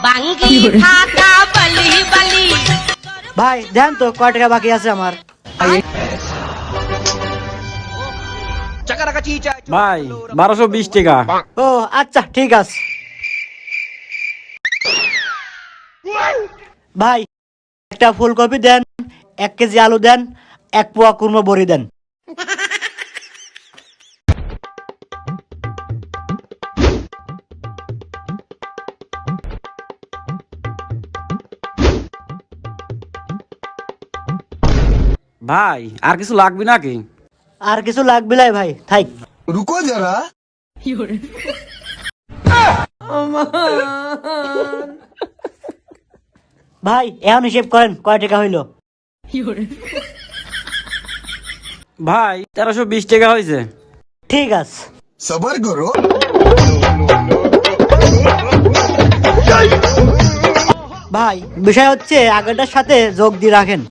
বাঙ্গি থাকা বলি বলি। ভাই দেন তো কয় টাকা বাকি আছে আমার। ভাই 1220 টাকা। ও আচ্ছা ঠিক আছে। ভাই একটা ফুলকপি দেন, 1 কেজি আলু দেন, 1 পোয়া কুমড়ো বড়ি দেন। ভাই আর কিছু লাগবে নাকি? আর কিছু লাগবে না ভাই, থাক। रुको जरा। ভাই এখন হিসেব করেন কয় টাকা হইলো। ভাই 1320 টাকা হয়েছে। ঠিক আছে। सबर करो। ভাই বিষয় হচ্ছে আগেরটার সাথে যোগ দিয়ে রাখেন।